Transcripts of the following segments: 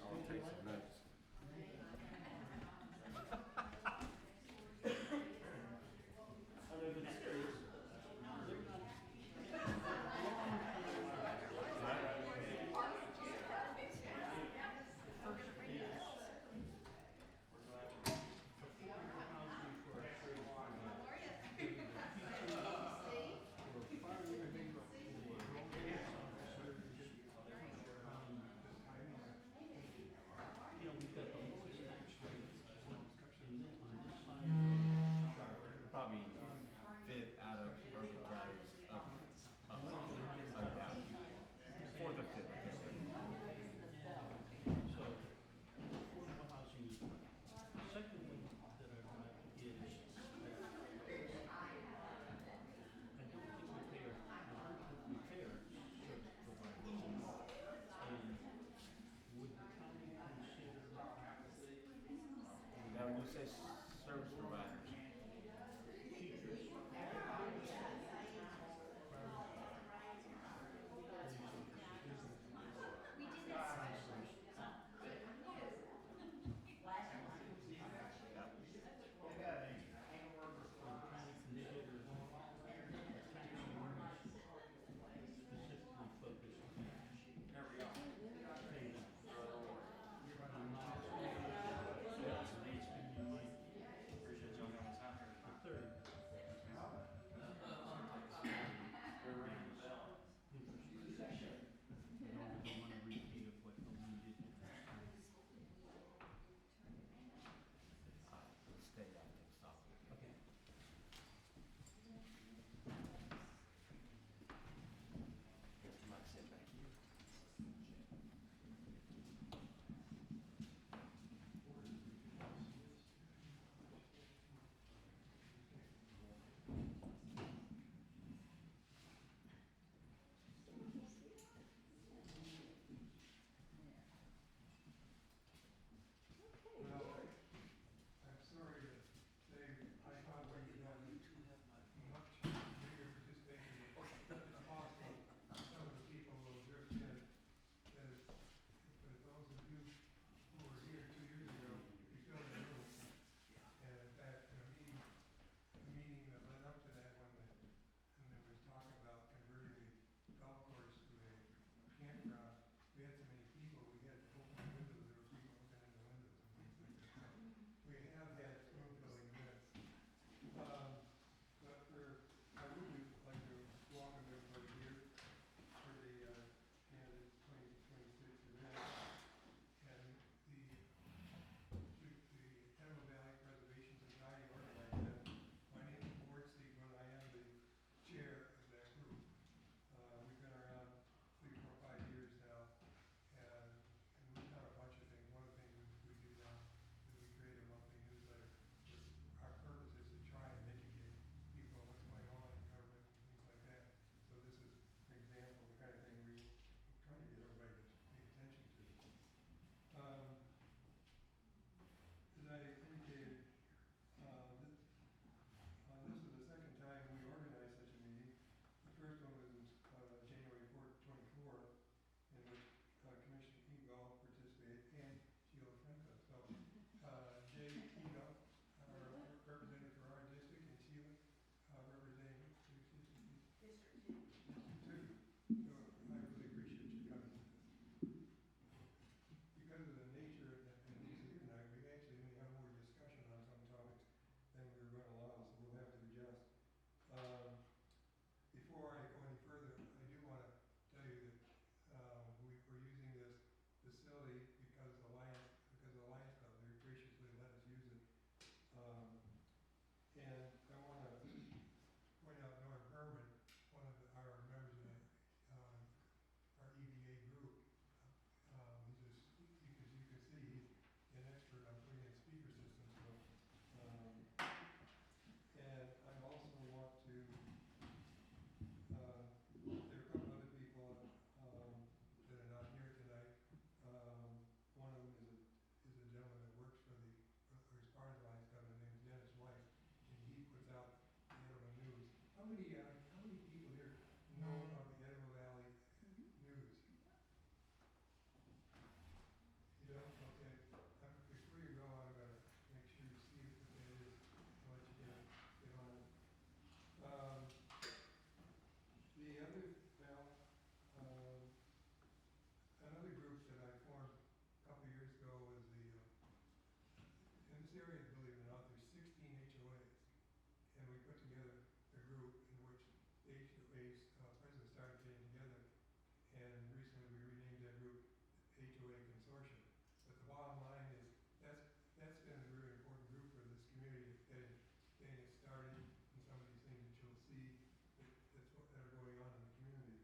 I'll take some notes. Probably fifth out of urban drivers up, down. Fourth or fifth. So, affordable housing is one. Secondly, that I'd like is that I don't think we pay our service providers enough. And would the county consider Now, when you say service providers, teachers, specifically focused on paying them? Appreciate y'all having put together a group in which the HOA's presidents started getting together, and recently we renamed that group HOA Consortium. But the bottom line is that's been a very important group for this community, getting it started in some of these things that you'll see that are going on in the community.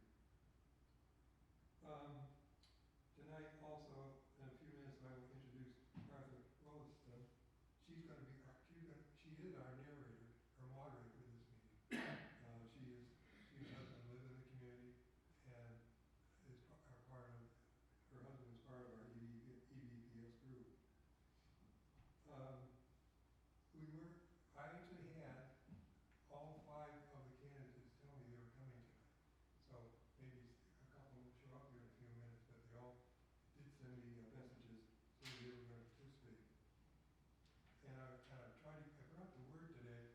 Tonight also, in a few minutes, I will introduce Martha Rolliston. She is our narrator, or moderator for this meeting. She and her husband live in the community, and are part of, her husband is part of our EVPS group. I actually had all 5 of the candidates tell me they were coming tonight. So maybe a couple will show up here in a few minutes, but they all did send me messages saying they were going to participate. And I brought the word today.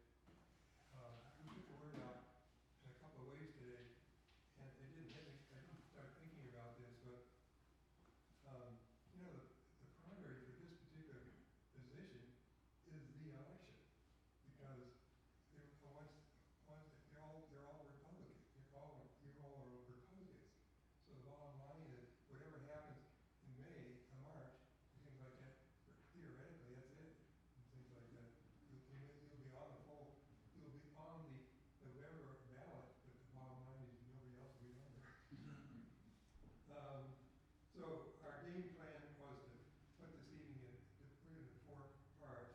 We put the word out in a couple of ways today, and it didn't hit me. I didn't start thinking about this, but the primary for this particular position is the election, because they're all Republican. You all are Republicans. So the bottom line is, whatever happens in May or March, and things like that, theoretically that's it, and things like that. You'll be on the November ballot, but the bottom line is nobody else will be on there. So our game plan was to put this evening to put it in 4 parts.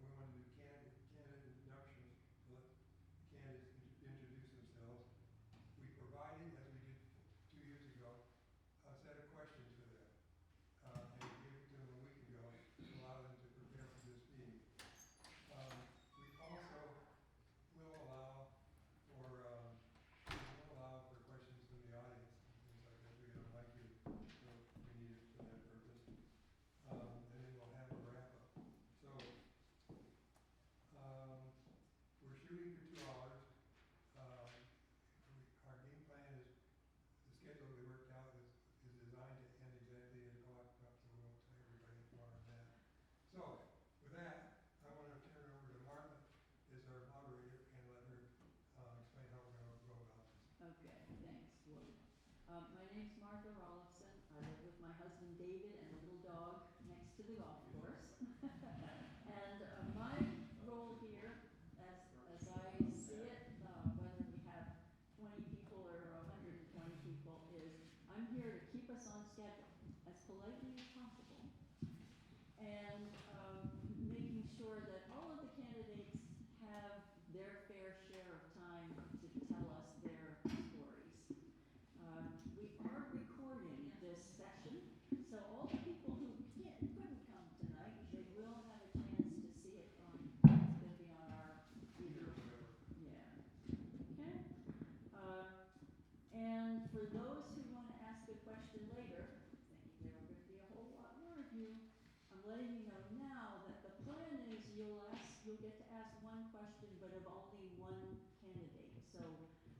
We wanted to do candidate introductions, to let the candidates introduce themselves. We provided, as we did 2 years ago, a set of questions for them. And we gave it to them a week ago to allow them to prepare for this meeting. We also will allow for questions from the audience and things like that. We don't like you, so we need it for that purpose. And then we'll have a wrap up. So we're shooting for 2 hours. Our game plan is, the schedule we worked out is designed to end exactly at 8 o'clock, so we won't tell everybody more on that. So with that, I want to turn it over to Martha as our moderator and let her explain how we're going to go about this. Okay, thanks, William. My name's Martha Rolliston. I live with my husband David and a little dog next to the golf course. And my role here, as I see it, whether we have 20 people or 120 people, is I'm here to keep us on schedule as politely as possible, and making sure that all of the candidates have their fair share of time to tell us their stories. We are recording this session, so all the people who couldn't come tonight, they will have a chance to see it on. It's going to be on our video. Yeah. Okay. And for those who want to ask a question later, thinking there are going to be a whole lot more of you, I'm letting you know now that the plan is you'll get to ask one question, but of only one candidate. So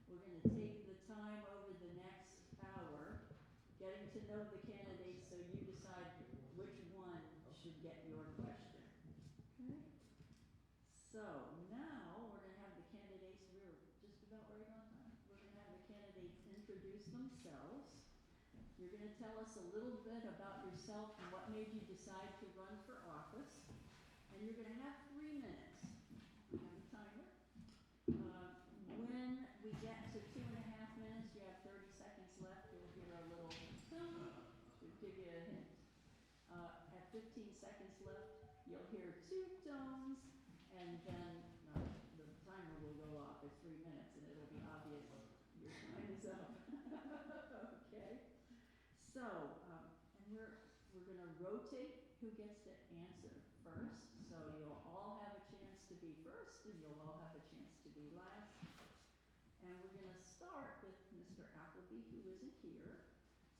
we're going to take the time over the next hour getting to know the candidates, so you decide which one should get your question. Okay? So now we're going to have the candidates, we're just about right on time. We're going to have the candidates introduce themselves. You're going to tell us a little bit about yourself and what made you decide to run for office. And you're going to have 3 minutes. We have a timer. When we get to 2.5 minutes, you have 30 seconds left. You'll hear a little tone to give you a hint. At 15 seconds left, you'll hear 2 tones, and then the timer will go off at 3 minutes, and it'll be obvious your time is up. Okay? So, and we're going to rotate who gets to answer first. So you'll all have a chance to be first, and you'll all have a chance to be last. And we're going to start with Mr. Appleby, who isn't here.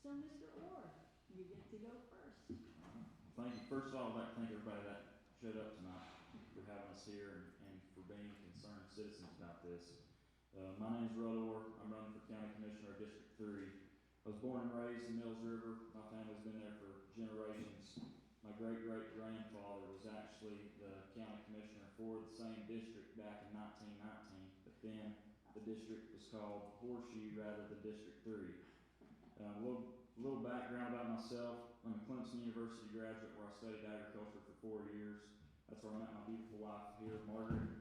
So Mr. Orr, you get to go first. Thank you. First of all, I'd like to thank everybody that showed up tonight for having us here and for being concerned citizens about this. My name is Rudd Orr. I'm running for County Commissioner of District 3. I was born and raised in Mills River. My family's been there for generations. My great-great-grandfather was actually the county commissioner commissioner for the same district back in 1919, but then the district was called Horseshoe rather than District 3. A little background about myself. I'm a Clemson University graduate where I studied agriculture for 4 years. That's where I met my beautiful wife here, Margaret.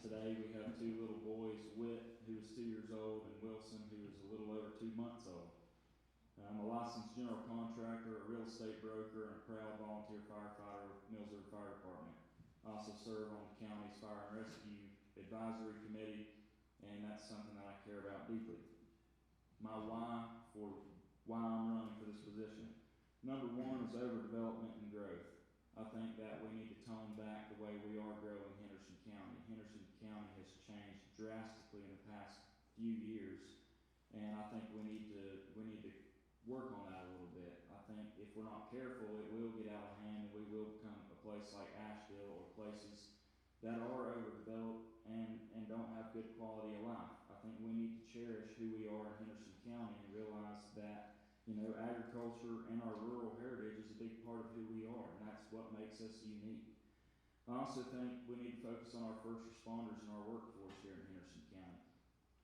Today we have 2 little boys, Whit, who is 2 years old, and Wilson, who is a little over 2 months old. I'm a licensed general contractor, a real estate broker, and a proud volunteer firefighter with Mills River Fire Department. I also serve on the county's Fire and Rescue Advisory Committee, and that's something that I care about deeply. My why I'm running for this position. Number 1 is overdevelopment and growth. I think that we need to tone back the way we are growing Henderson County. Henderson County has changed drastically in the past few years, and I think we need to work on that a little bit. I think if we're not careful, it will get out of hand, and we will become a place like Asheville or places that are overdeveloped and don't have good quality of life. I think we need to cherish who we are in Henderson County and realize that, agriculture and our rural heritage is a big part of who we are, and that's what makes us unique. I also think we need to focus on our first responders and our workforce here in Henderson County.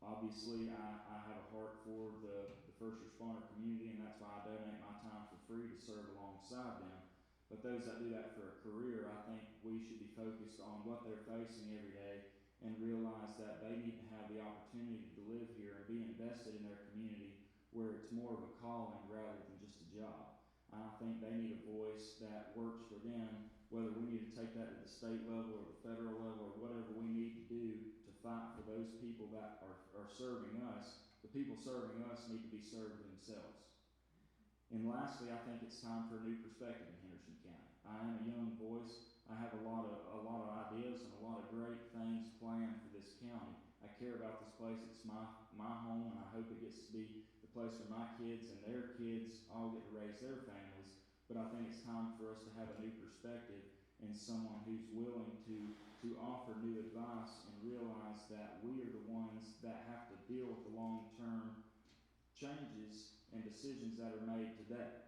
Obviously, I have a heart for the first responder community, and that's why I donate my time for free to serve alongside them. But those that do that for a career, I think we should be focused on what they're facing every day and realize that they need to have the opportunity to live here and be invested in their community where it's more of a calling rather than just a job. I think they need a voice that works for them, whether we need to take that to the state level or the federal level or whatever we need to do to fight for those people that are serving us. The people serving us need to be served themselves. And lastly, I think it's time for a new perspective in Henderson County. I am a young voice. I have a lot of ideas and a lot of great things planned for this county. I care about this place. It's my home, and I hope it gets to be the place where my kids and their kids all get to raise their families. But I think it's time for us to have a new perspective and someone who's willing to offer new advice and realize that we are the ones that have to deal with the long-term changes and decisions that are made today.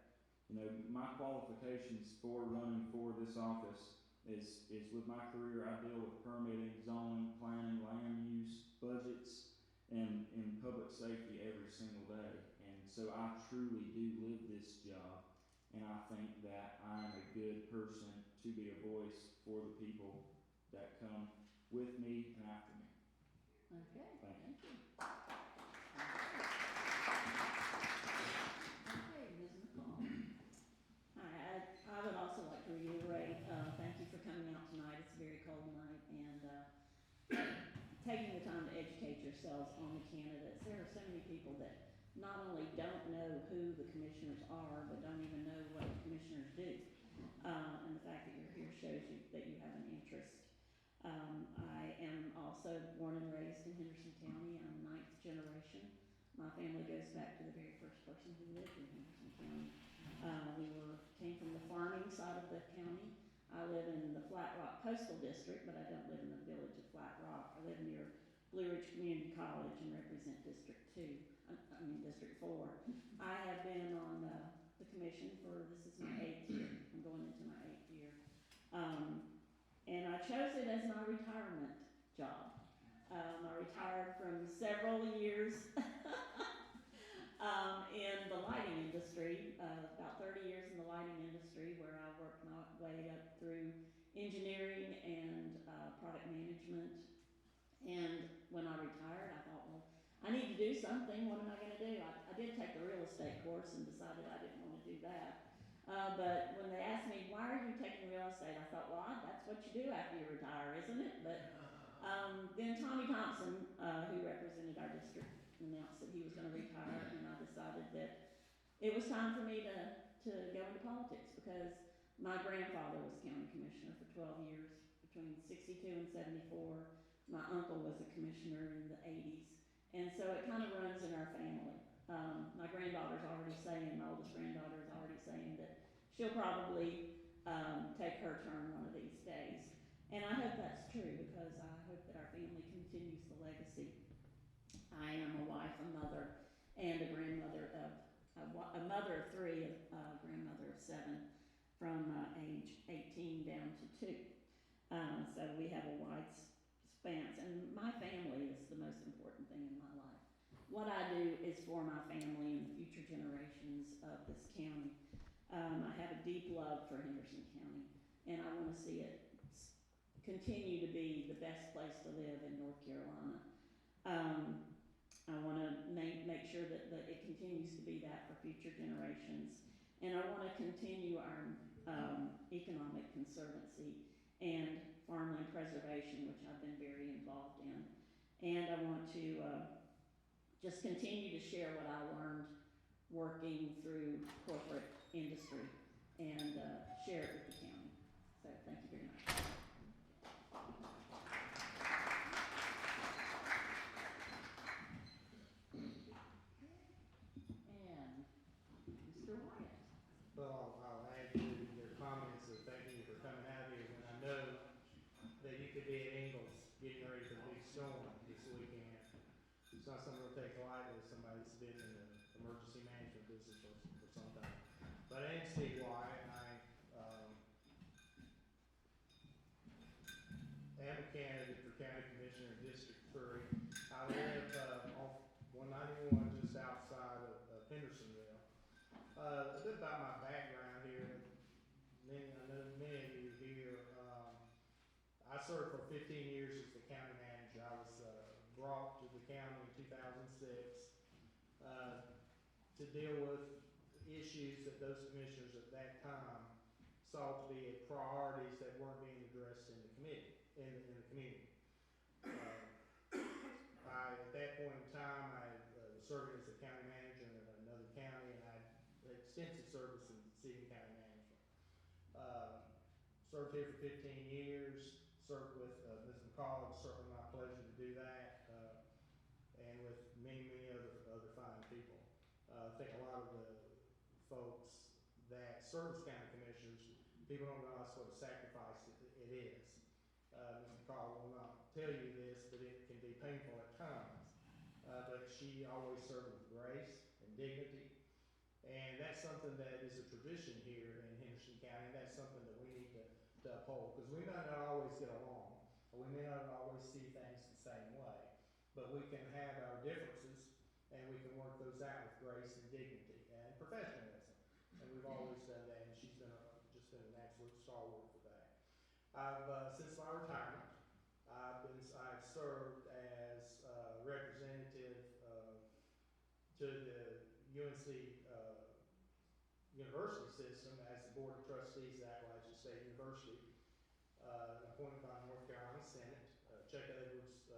My qualifications for running for this office is with my career, I deal with permitting, zoning, planning, land use, budgets, and public safety every single day. And so I truly do live this job, and I think that I'm a good person to be a voice for the people that come with me and after me. Okay, Thank you. you. Okay, Ms. McCall. Hi, I would also like to reiterate, thank you for coming out tonight. It's a very cold night, and taking the time to educate yourselves on the candidates. There are so many people that not only don't know who the commissioners are, but don't even know what the commissioners do. And the fact that you're here shows you that you have an interest. I am also born and raised in Henderson County. I'm 9th generation. My family goes back to the very first person who lived in Henderson County. We came from the farming side of the county. I live in the Flat Rock Coastal District, but I don't live in the village of Flat Rock. I live near Blue Ridge Community College and represent District 4. I have been on the commission this is my 8th year. I'm going into my 8th year. And I chose it as my retirement job. I retired from several years in the lighting industry, about 30 years in the lighting industry, where I worked my way up through engineering and product management. And when I retired, I thought, well, I need to do something. What am I going to do? I did take the real estate course and decided I didn't want to do that. But when they asked me, why are you taking real estate? I thought, well, that's what you do after you retire, isn't it? But then Tommy Thompson, who represented our district, announced that he was going to retire, and I decided that it was time for me to go into politics, because my grandfather was county commissioner for 12 years, between 62 and 74. My uncle was a commissioner in the 80s. And so it kind of runs in our family. My granddaughter's already saying, my oldest granddaughter is already saying that she'll probably take her turn one of these days. And I hope that's true, because I hope that our family continues the legacy. I am a wife, a mother, and a grandmother a mother of 3, a grandmother of 7, from age 18 down to 2. So we have most important thing in my life. What I do is for my family and the future generations of this county. I have a deep love for Henderson County, and I want to see it continue to be the best place to live in North Carolina. I want to make sure that it continues to be that for future generations. And I want to continue our economic conservancy and farmland preservation, which I've been very involved in. And I want to just continue to share what I learned working through corporate industry and share it with the county. So thank you very much. And Mr. Wyatt. Well, I'll add to your comments of thanking you for coming out here when I know that you could be at Ingalls getting ready for the big storm this weekend. It's not something we'll take lightly as somebody that's been in the emergency management business for some time. But I am Steve Wyatt, and I am a candidate for County Commissioner in District 3. I live off 191 just outside of Hendersonville. A bit about my background here. I know many of you here. I served for 15 years as the county manager. I was brought to the county in 2006 to deal with issues that those commissioners at that time saw to be priorities that weren't being addressed in the committee, in the community. At that point in time, I was serving as the county manager in another county, and I had extensive service in city and county management. Served here for 15 years, served with Ms. McCall. It's certainly my pleasure to do that, and with many, many other fine people. I think a lot of the folks that serve as county commissioners, people don't realize what a sacrifice it is. Ms. McCall will not tell you this, but it can be painful at times. But she always served with grace and dignity. And that's something that is a tradition here in Henderson County, and that's something that we need to uphold. Because we may not always get along, or we may not always see things the same way, but we can have our differences, and we can work those out with grace and dignity and professionalism. And we've always done that, and she's been just been an absolute stalwart for that. I've since my retirement, I've served as representative to the UNC university system as the board of trustees at Appalachian State University, appointed by North Carolina Senate. Chuck Edwards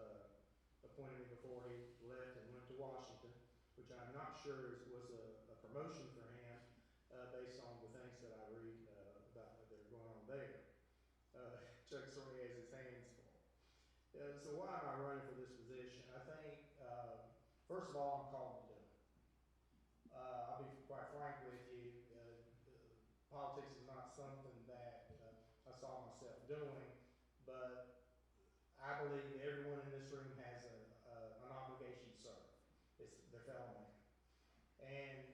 appointed me before he left and went to Washington, which I'm not sure was a promotion for him based on the things that I read about that are going on there. Chuck certainly has his hands full. So why am I running for this position? I think, first of all, I'm called to do it. I'll be quite frank with you. Politics is not something that I saw myself doing, but I believe everyone in this room has an obligation to serve. It's their fellow man. And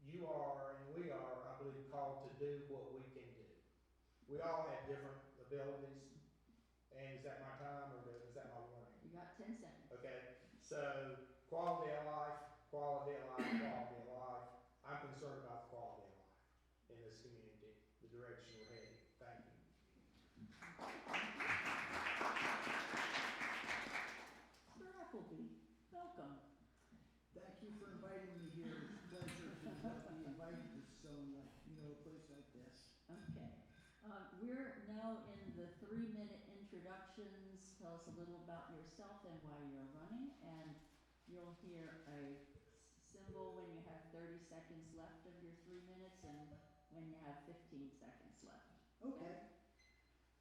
you are, and we are, I believe, called to do what we can do. We all have different abilities. And is that my time, or is that my warning? You got 10 seconds. Okay, so quality of life, quality of life, quality of life. I'm concerned about the quality of life in this community, the direction we're heading. Thank you. Mr. Appleby, welcome. Thank you for inviting me here. It's a pleasure to be invited to a place like this. Okay. We're now in the 3-minute introductions. Tell us a little about yourself and why you're running, and you'll hear a symbol when you have 30 seconds left of your 3 minutes and when you have 15 seconds left. Okay.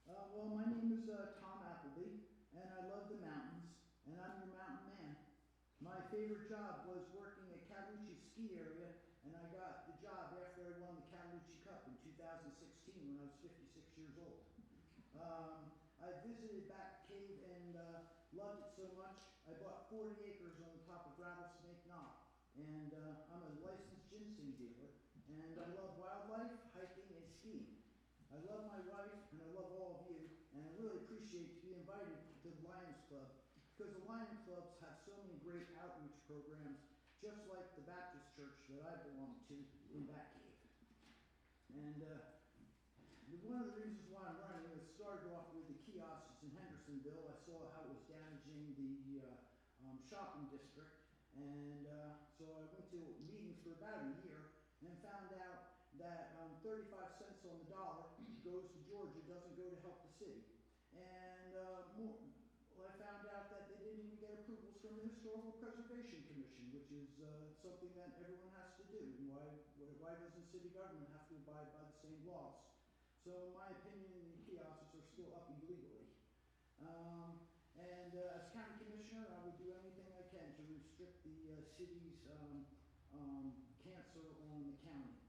Well, my name is Tom Appleby, and I love the mountains, and I'm your mountain man. My favorite job was working at Cataloochee Ski Area, and I got the job after I won the Cataloochee Cup in 2016 when I was 56 years old. I visited Bat Cave and loved it so much, I bought 40 acres on the top of Rattlesnake Knob. And I'm a licensed ginseng dealer, and I love wildlife, hiking, and skiing. I love my wife, and I love all of you, and I really appreciate to be invited to the Lions Club because the Lion Clubs have so many great outreach programs, just like the Baptist church that I belong to in Batcave. And one of the reasons why I'm running is started off with the kiosks in Hendersonville. I saw how it was damaging the shopping district, and so I went to meetings for about a year and found out that 35 cents on the dollar goes to Georgia, doesn't go to help the city. And I found out that they didn't even get approvals from the Historical Preservation Commission, which is something that everyone has to do. And why doesn't city government have to abide by the same laws? So in my opinion, the kiosks are still up illegally. As county commissioner, I would do anything I can to restrict the city's cancer on the county.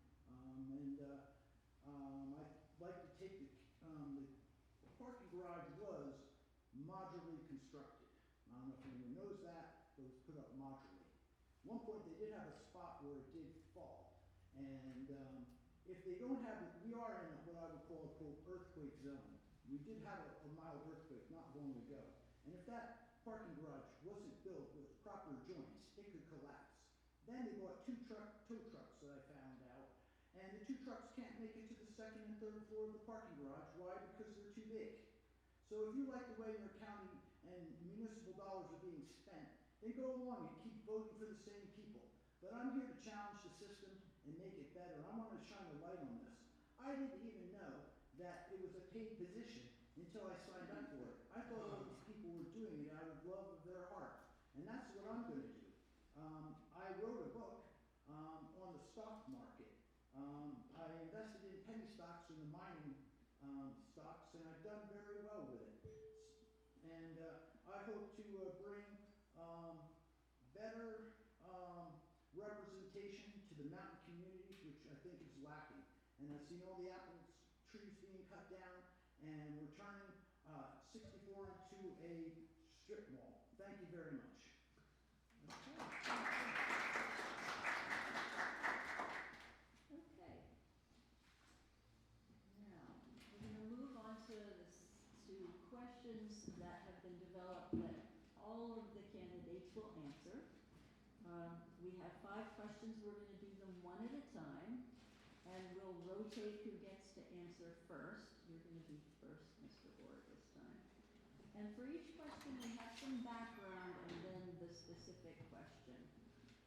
I'd like to take the parking garage was modularly constructed. I don't know if anyone knows that, but it was put up modularly. At one point, they did have a spot where it did fall. And if they don't have it, we are in what I would call a quote earthquake zone. We did have a mild earthquake not long ago. And if that parking garage wasn't built with proper joints, it could collapse. Then they bought tow trucks that I found out. And the two trucks can't make it to the second and third floor of the parking garage. Why? Because they're too big. So if you like the way your county and municipal dollars are being spent, then go along and keep voting for the same people. But I'm here to challenge the system and make it better. I want to shine a light on this. I didn't even know that it was a paid position until I signed up for it. I thought all these people were doing it out of love of their heart. And that's what I'm going to do. I wrote a book on the stock market. I invested in penny stocks and the mining stocks, and I've done very well with it. And I hope to bring better representation to the mountain communities, which I think is lacking. And I've seen all the apple trees being cut down, and we're turning 64 into a strip mall. Thank you very much. Okay. Now, we're going to move on to questions that have been developed that all of the candidates will answer. We have 5 questions. We're going to do them one at a time, and we'll rotate who gets to answer first. You're going to be first, Mr. Orr, this time. And for each question, we have some background and then the specific question.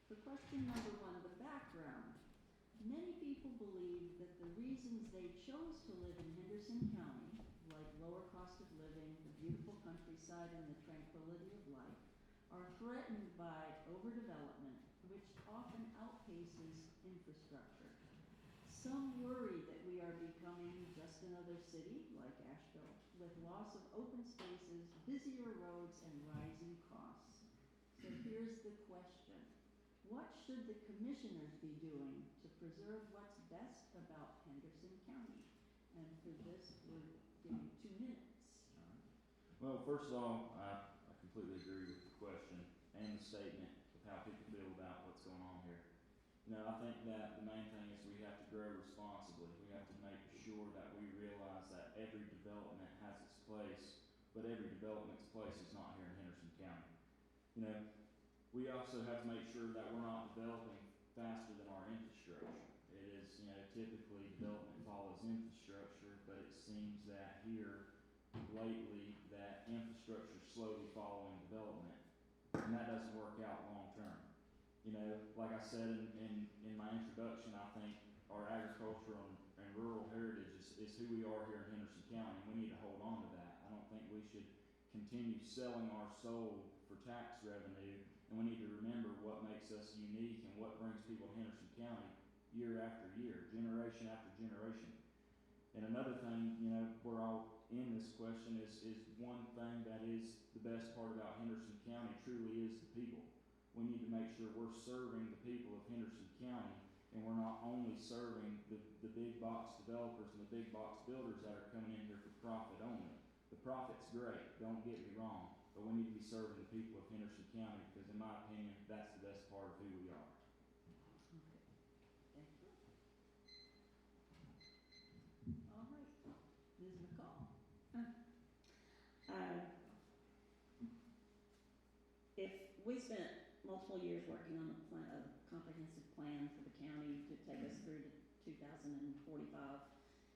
For question number 1, the background. Many people believe that the reasons they chose to live in Henderson County, like lower cost of living, the beautiful countryside, and the tranquility of life, are threatened by overdevelopment, which often outpaces infrastructure. Some worry that we are becoming just another city, like Asheville, with loss of open spaces, busier roads, and rising costs. So here's the question. What should the commissioners be doing to preserve what's best about Henderson County? And for this, we're giving 2 minutes. Well, first of all, I completely agree with the question and the statement of how people feel about what's going on here. You know, I think that the main thing is we have to grow responsibly. We have to make sure that we realize that every development has its place, but every development's place is not here in Henderson County. You know, we also have to make sure that we're not developing faster than our infrastructure. It is, you know, typically development follows infrastructure, but it seems that here lately that infrastructure is slowly following development, and that doesn't work out long term. You know, like I said in my introduction, I think our agricultural and rural heritage is who we are here in Henderson County, and we need to hold on to that. I don't think we should continue selling our soul for tax revenue, and we need to remember what makes us unique and what brings people to Henderson County year after year, generation after generation. And another thing, you know, we're all in this question is one thing that is the best part about Henderson County truly is the people. We need to make sure we're serving the people of Henderson County, and we're not only serving the big box developers and the big box builders that are coming in here for profit only. The profit's great, don't get me wrong, but we need to be serving the people of Henderson County because in my opinion, that's the best part of who we are. Okay. Thank you. All right. Ms. McCall. we spent multiple years working on a comprehensive plan for the county to take us through to 2045.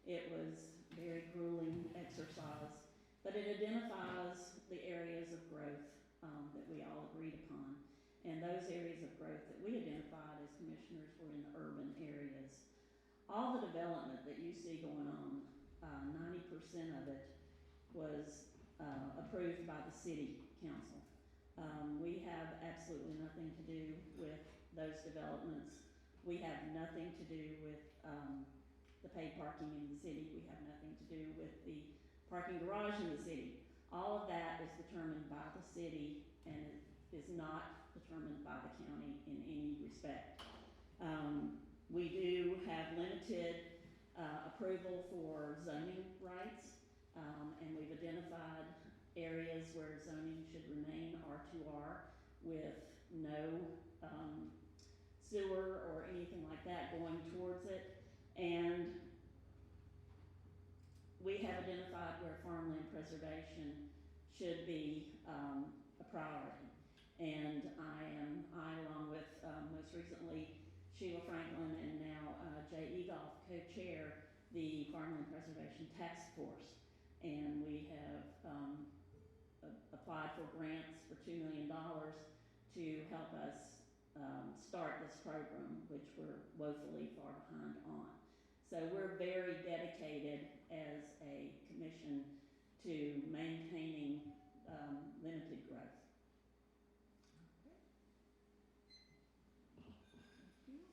It was a very grueling exercise, but it identifies the areas of growth that we all agreed upon. And those areas of growth that we identified as commissioners were in the urban areas. All the development that you see going on, 90% of it was approved by the city council. We have absolutely nothing to do with those developments. We have nothing to do with the paid parking in the city. We have nothing to do with the parking garage in the city. All of that is determined by the city and it is not determined by the county in any respect. We do have limited approval for zoning rights, and we've identified areas where zoning should remain R2R with no sewer or anything like that going towards it. And we have identified where farmland preservation should be a priority. And I along with most recently Sheila Franklin and now Jay Egoff co-chair the Farmland Preservation Task Force. And we have applied for grants for $2 million to help us start this program, which we're woefully far behind on. So we're very dedicated as a commission to maintaining limited growth. Okay. Thank you.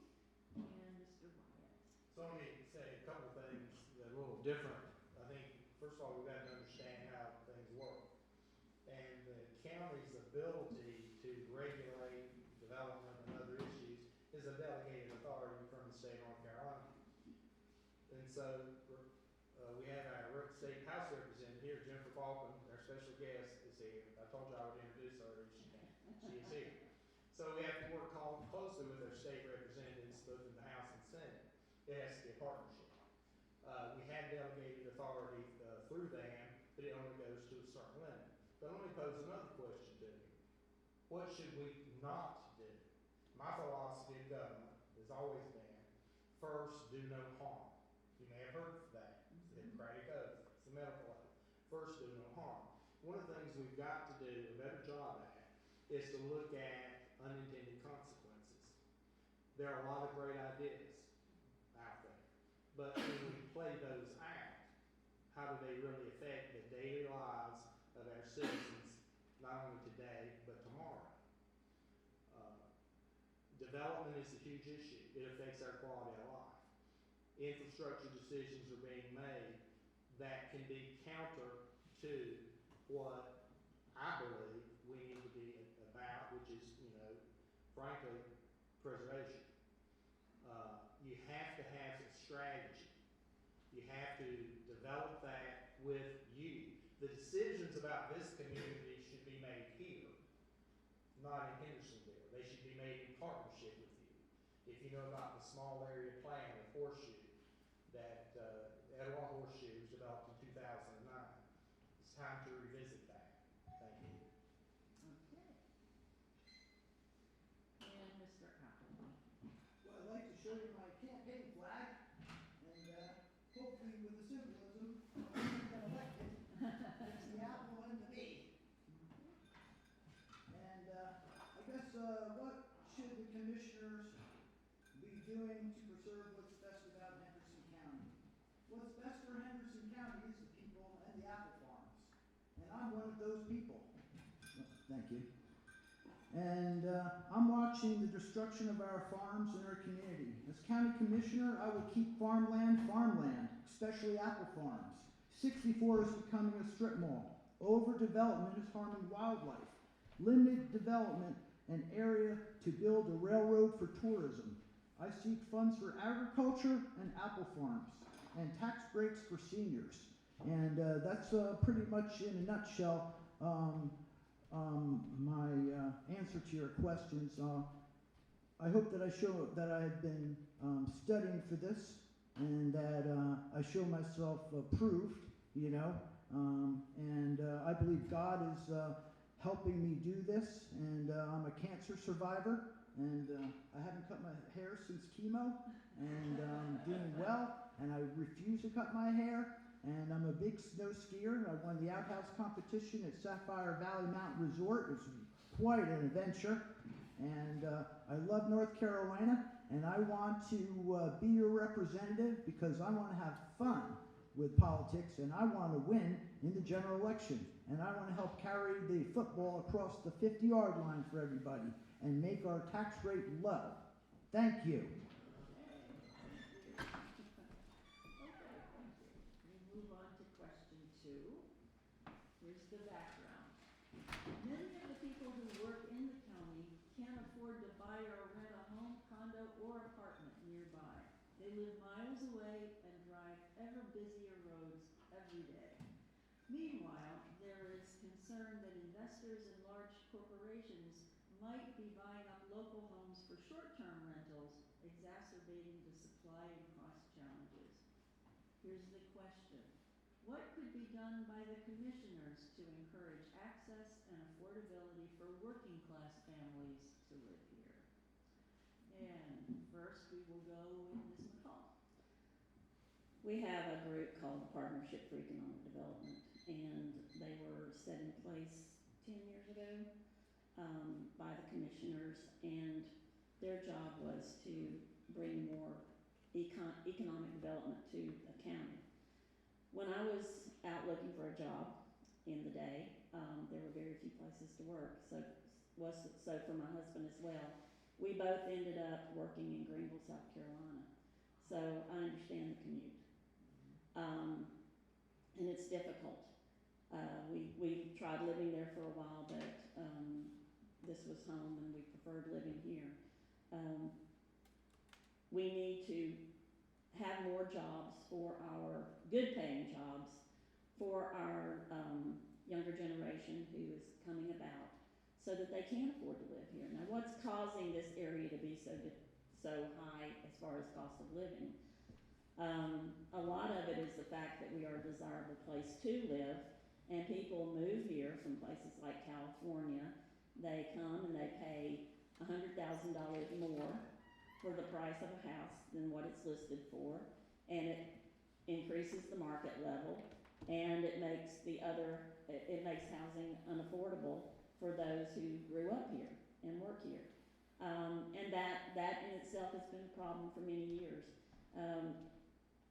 And Mr. Wyatt. So let me say a couple of things that are a little different. I think, first of all, we've got to understand how things work. And the county's ability to regulate development and other issues is a delegated authority from the state of North Carolina. And so we have our state house representative here, Jennifer Falcon, our special guest is here. I told you I would introduce her, she can't. She is here. So we have to work closely with our state representatives, both in the House and Senate. It has to be a partnership. We have delegated authority through them, but it only goes to a certain limit. But let me pose another question to you. What should we not do? My philosophy of government has always been, first, do no harm. You may have heard of that. It's the Hippocratic Oath. It's the medical oath. First, do no harm. One of the things we've got to do a better job at is to look at unintended consequences. There are a lot of great ideas out there, but when we play those out, how do they really affect the daily lives of our citizens, not only today, but tomorrow? Development is a huge issue. It affects our quality of life. Infrastructure decisions are being made that can be counter to what I believe we need to be about, which is, frankly, preservation. You have to have a strategy. You have to develop that with you. The decisions about this community should be made here, not in Hendersonville. They should be made in partnership with you. If you know about the small area plan of Horseshoe, that Etowah Horseshoe was developed in 2009. It's time to revisit that. Thank you. Okay. And Mr. Appleby. Well, I'd like to show you my campaign flag, and hopefully with the symbolism, when you get elected, it's the apple and the bee. And I guess what should the commissioners be doing to preserve what's best about Henderson County? What's best for Henderson County is the people and the apple farms. And I'm one of those people. Thank you. And I'm watching the destruction of our farms and our community. As county commissioner, I will keep farmland, especially apple farms. 64 is becoming a strip mall. Overdevelopment is harming wildlife. Limited development and area to build a railroad for tourism. I seek funds for agriculture and apple farms and tax breaks for seniors. And that's pretty much in a nutshell my answer to your questions. I hope that I show that I have been studying for this and that I show myself approved, and I believe God is helping me do this. And I'm a cancer survivor, and I haven't cut my hair since chemo, and I'm doing well, and I refuse to cut my hair. And I'm a big snow skier. I won the outhouse competition at Sapphire Valley Mountain Resort. It's quite an adventure. And I love North Carolina, and I want to be your representative because I want to have fun with politics, and I want to win in the general election. And I want to help carry the football across the 50-yard line for everybody and make our tax rate low. Thank you. Move on to question 2. Here's the background. Many of the people who work in the county can't afford to buy or rent a home, condo, or apartment nearby. They live miles away and drive ever busier roads every day. Meanwhile, there is concern that investors and large corporations might be buying up local homes for short-term rentals, exacerbating the supply and cost challenges. Here's the question. What could be done by the commissioners to encourage access and affordability for working class families to live here? And first we will go with Ms. McCall. We have a group called the Partnership for Economic Development, and they were set in place 10 years ago by the commissioners, and their job was to bring more economic development to the county. When I was out looking for a job in the day, there were very few places to work, so for my husband as well. We both ended up working in Greenville, South Carolina, so I understand the commute. And it's difficult. We tried living there for a while, but this was home and we preferred living here. We need to have more jobs for our good paying jobs for our younger generation who is coming about so that they can afford to live here. Now, what's causing this area to be so high as far as cost of living? A lot of it is the fact that we are a desirable place to live, and people move here from places like California. They come and they pay $100,000 more for the price of a house than what it's listed for, and it increases the market level, and it makes housing unaffordable for those who grew up here and work here. And that in itself has been a problem for many years.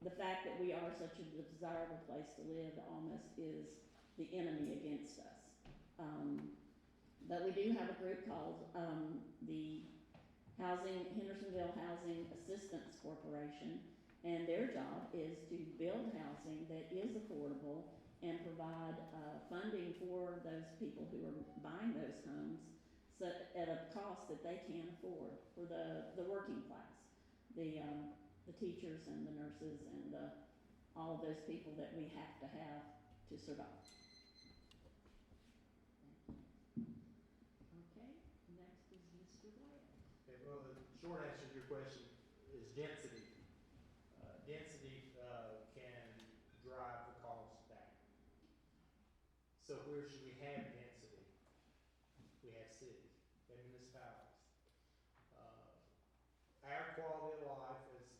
The fact that we are such a desirable place to live almost is the enemy against us. But we do have a group called the Hendersonville Housing Assistance Corporation, and their job is to build housing that is affordable and provide funding for those people who are buying those homes at a cost that they can afford for the working class, the teachers and the nurses and all of those people that we have to survive. Okay, next is Mr. Wyatt. Okay, well, the short answer to your question is density. Density can drive the cost down. So where should we have density? We have cities and municipalities. Our quality of life, as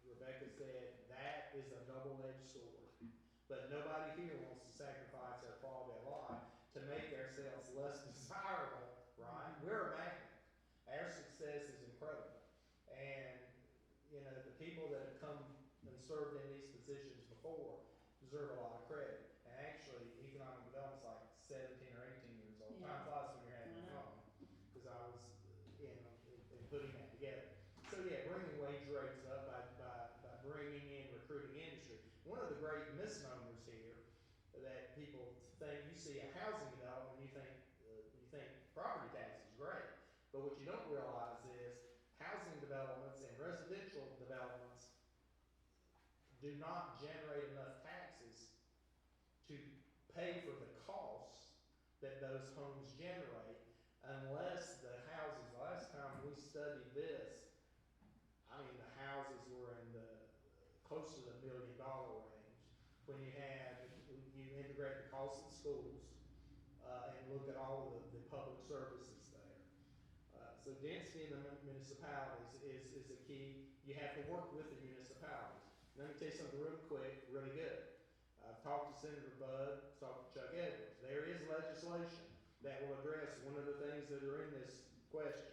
Rebecca said, that is a double-edged sword. But nobody here wants to sacrifice our quality of life to make ourselves less desirable, right? We're a magnet. Our success is incredible. And, you know, the people that have come and served in these positions before deserve a lot of credit. And actually, economic development's like 17 or 18 years old. Yeah. Time flies when you're having fun, because I was in putting that together. So yeah, bringing wage rates up by bringing in recruiting industry. One of the great misnomers here that people think, you see a housing development, you think property tax is great, but what you don't realize is housing developments and residential developments do not generate enough taxes to pay for the costs that those homes generate unless the houses, last time we studied this, I mean, the houses were in the close to the $1 million range. When you integrate the cost of schools and look at all of the public services there. So density in the municipalities is a key. You have to work with the municipalities. Let me tell you something really quick, really good. I've talked to Senator Budd, talked to Chuck Edwards. There is legislation that will address one of the things that are in this question,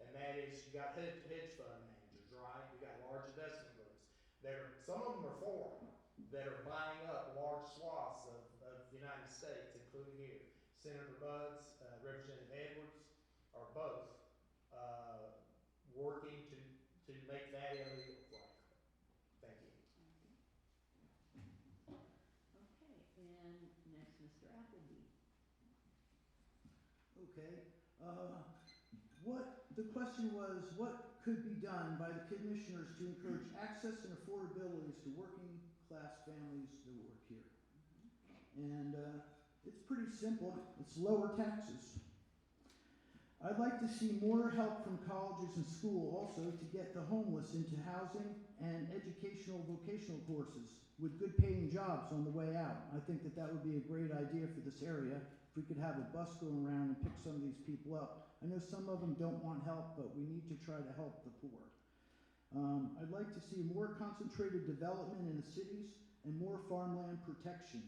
and that is you got hedge fund managers, right? You got large investment groups. Some of them are foreign, that are buying up large swaths of the United States, including here. Senator Budd's, Representative Edwards are both working to make that illegal, frankly. Thank you. Okay, and next, Mr. Appleby. Okay, the question was, what could be done by the commissioners to encourage access and affordabilities to working class families that work here? And it's pretty simple. It's lower taxes. I'd like to see more help from colleges and school also to get the homeless into housing and educational vocational courses with good paying jobs on the way out. I think that would be a great idea for this area. If we could have a bus going around and pick some of these people up. I know some of them don't want help, but we need to try to help the poor. I'd like to see more concentrated development in the cities and more farmland protection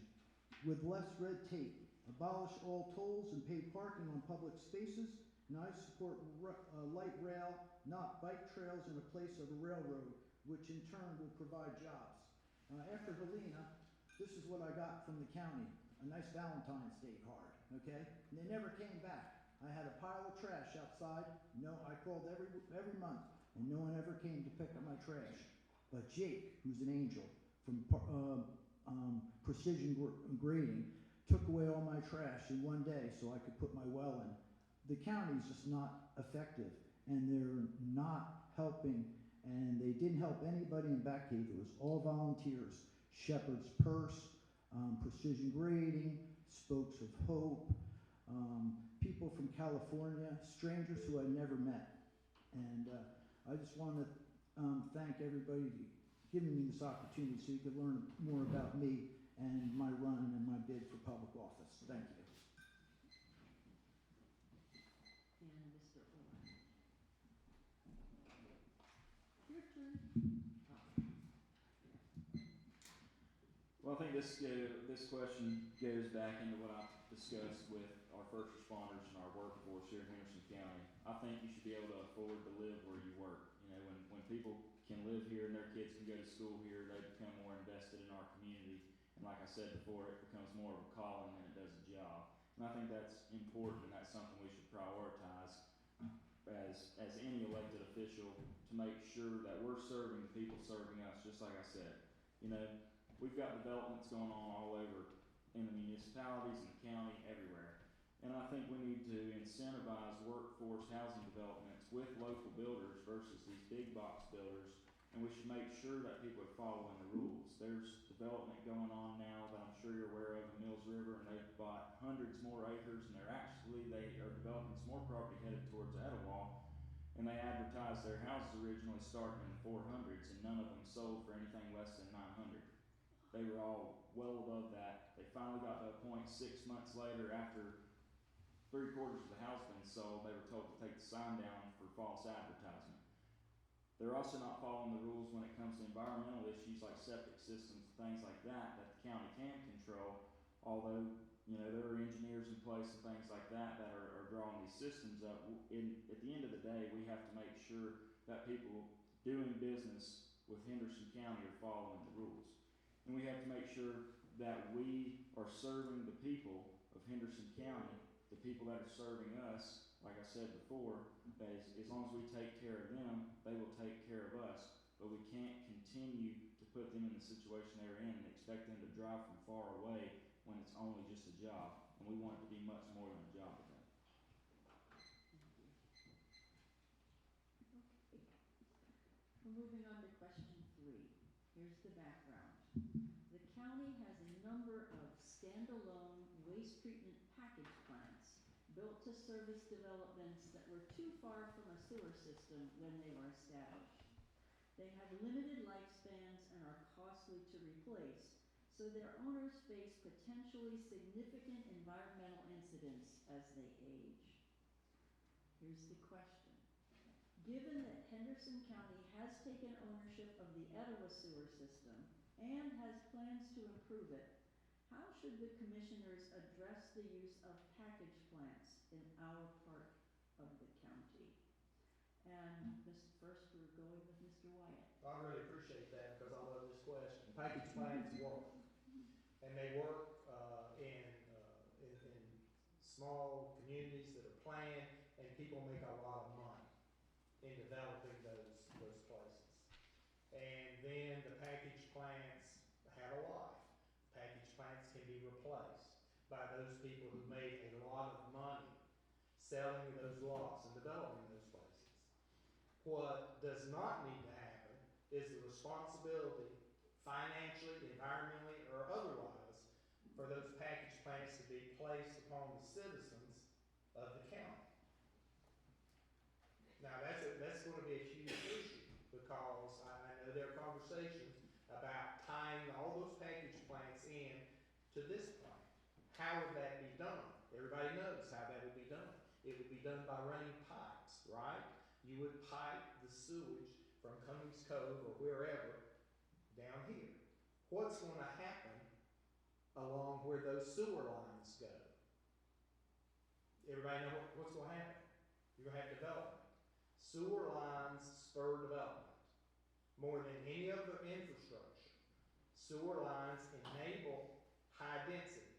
with less red tape. Abolish all tolls and paid parking on public spaces. And I support light rail, not bike trails in a place of a railroad, which in turn will provide jobs. After Helena, this is what I got from the county, a nice Valentine's Day card, okay? And they never came back. I had a pile of trash outside. No, I called every month, and no one ever came to pick up my trash. But Jake, who's an angel from Precision Grading, took away all my trash in one day so I could put my well in. The county's just not effective, and they're not helping, and they didn't help anybody in Batcave. It was all volunteers. Shepherd's Purse, Precision Grading, Spokes of Hope, people from California, strangers who I never met. And I just want to thank everybody for giving me this opportunity so you could learn more about me and my run and my bid for public office. Thank you. And Mr. Orr. Your turn. Well, I think this question goes back into what I discussed with our first responders and our workforce here in Henderson County. I think you should be able to afford to live where you work. You know, when people can live here and their kids can go to school here, they become more invested in our community. And like I said before, it becomes more of a calling than it does a job. And I think that's important, and that's something we should prioritize as any elected official to make sure that we're serving the people serving us, just like I said. You know, we've got developments going on all over in the municipalities, in the county, everywhere. And I think we need to incentivize workforce housing developments with local builders versus these big box builders. And we should make sure that people are following the rules. There's development going on now that I'm sure you're aware of in Mills River, and they've bought hundreds more acres, and they are developing some more property headed towards Etowah. And they advertised their houses originally starting in the 400s, and none of them sold for anything less than 900. They were all well above that. They finally got to a point 6 months later, after 3/4 of the house being sold, they were told to take the sign down for false advertisement. They're also not following the rules when it comes to environmental issues like septic systems and things like that the county can control, although, you know, there are engineers in place and things like that are drawing these systems up. At the end of the day, we have to make sure that people doing business with Henderson County are following the rules. And we have to make sure that we are serving the people of Henderson County, the people that are serving us. Like I said before, that as long as we take care of them, they will take care of us. But we can't continue to put them in the situation they're in and expect them to drive from far away when it's only just a job. And we want it to be much more than a job with them. Okay. We're moving on to question 3. Here's the background. The county has a number of standalone waste treatment package plants built to service developments that were too far from a sewer system when they were established. They have limited lifespans and are costly to replace, so their owners face potentially significant environmental incidents as Here's the question. Given that Henderson County has taken ownership of the Etowah sewer system and has plans to improve it, how should the commissioners address the use of package plants in our part of the county? And first, we're going with Mr. Wyatt. I really appreciate that because I love this question. Package plans work, and they work in small communities that are planned, and people make a lot of money in developing those places. And then the package plants have a life. Package plants can be replaced by those people who made a lot of money selling those lots and developing those places. What does not need to happen is the responsibility, financially, environmentally, or otherwise, for those package plants to be placed upon the citizens of the county. Now, that's going to be a huge issue because I know there are conversations about tying all those package plants in to this plant. How would that be done? Everybody knows how that would be done. It would be done by running pipes, right? You would pipe the sewage from Cummings Cove or wherever down here. What's going to happen along where those sewer lines go? Everybody know what's going to happen? You're going to have development. Sewer lines spur development more than any other infrastructure. Sewer lines enable high density.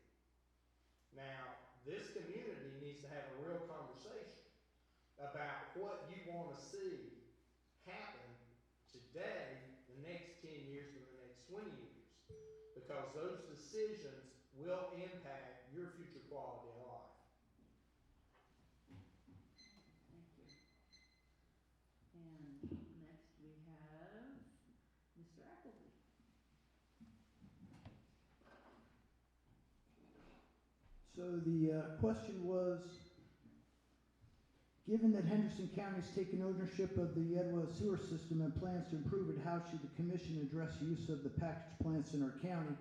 Now, this community needs to have a real conversation about what you want to see happen today, the next 10 years, or the next 20 years, because those decisions will impact your future quality of life. Thank you. And next we have Mr. Appleby. So the question was, given that Henderson County has taken ownership of the Etowah sewer system and plans to improve it, how should the commission address use of the package plants in our county?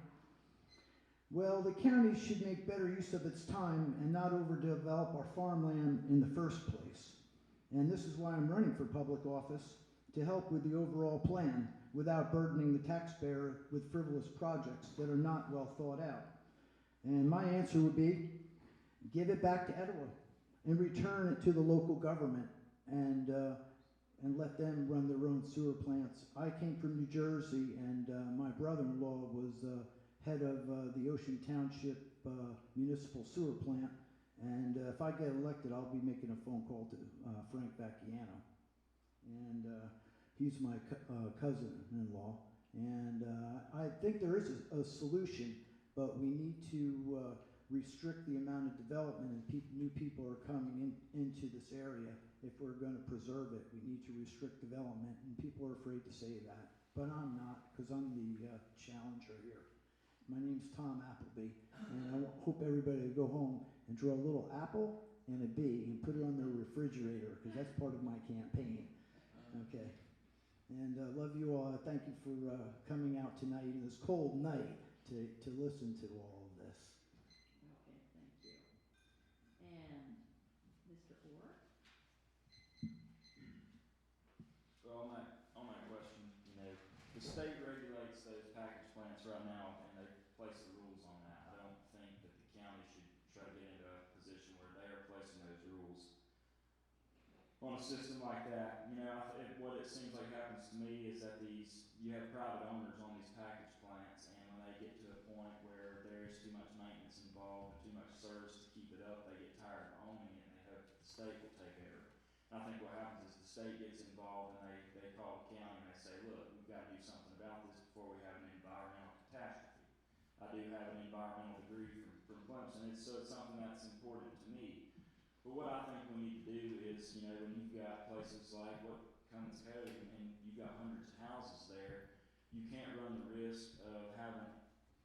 Well, the county should make better use of its time and not overdevelop our farmland in the first place. And this is why I'm running for public office, to help with the overall plan without burdening the taxpayer with frivolous projects that are not well thought out. And my answer would be, give it back to Etowah and return it to the local government and let them run their own sewer plants. I came from New Jersey, and my brother-in-law was head of the Ocean Township municipal sewer plant. And if I get elected, I'll be making a phone call to Frank Vacchiano. And he's my cousin-in-law. And I think there is a solution, but we need to restrict the amount of development and new people are coming into this area. If we're going to preserve it, we need to restrict development, and people are afraid to say that. But I'm not, because I'm the challenger here. My name's Tom Appleby, and I hope everybody will go home and draw a little apple and a bee and put it on their refrigerator, because that's part of my campaign. Okay. And love you all. Thank you for coming out tonight in this cold night to listen to all of this. Okay, thank you. And Mr. Orr? So on that question, the state regulates those package plants right now, and they place the rules on that. I don't think that the county should try to get into a position where they are placing those rules on a system like that. What it seems like happens to me is that you have private owners on these package plants, and when they get to a point where there's too much maintenance involved and too much service to keep it up, they get tired of owning it and they hope the state will take over. And I think what happens is the state gets involved and they call the county and they say, look, we've got to do something about this before we have an environmental catastrophe. I do have an environmental degree from Clemson, so it's something that's important to me. But what I think we need to do is, when you've got places like what Cummins Cove and you've got hundreds of houses there, you can't run the risk of having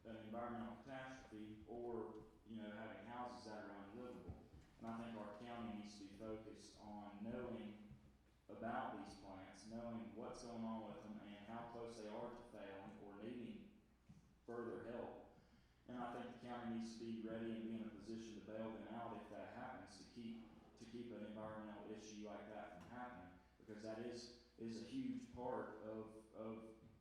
an environmental catastrophe or, having houses that are unlivable. And I think our county needs to be focused on knowing about these plants, knowing what's going on with them and how close they are to failing or needing further help. And I think the county needs to be ready and be in a position to bail them out if that happens, to keep an environmental issue because that is a huge part of,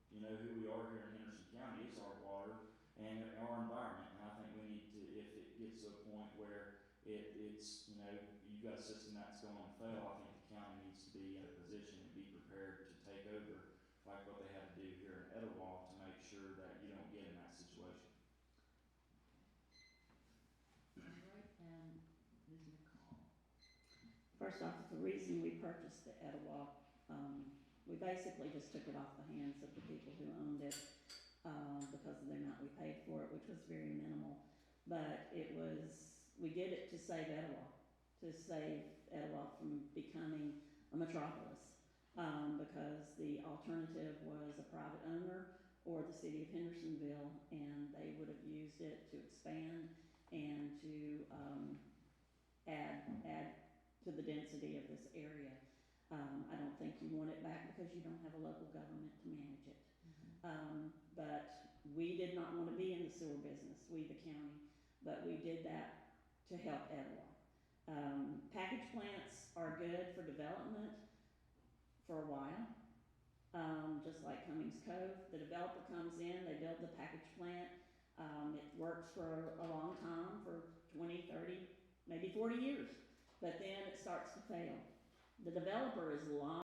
you know, who we are here in Henderson County, is our water and our environment. And I think we need to, if it gets to a point where it's, you know, you've got a system that's going to fail, I think the county needs to be in a position to be prepared to take over, like what they had to do here in Etowah, to make sure that you don't get in that situation. All right, and Ms. McCall. First off, the reason we purchased the Etowah, we basically just took it off the hands of the people who owned it, because of the amount we paid for it, which was very minimal. But we did it to save Etowah, from becoming a metropolis. Because the alternative was a private owner or the city of Hendersonville, and they would have used it to expand and to add to the density of this area. I don't think you want it back because you don't have a local government to manage it. But we did not want to be in the sewer business, we the county, but we did that to help Etowah. Package plants are good for development for a while, just like Cummings Cove. The developer comes in, they build the package plant, it works for a long time, for 20, 30, maybe 40 years, but then it starts to fail. The developer is lying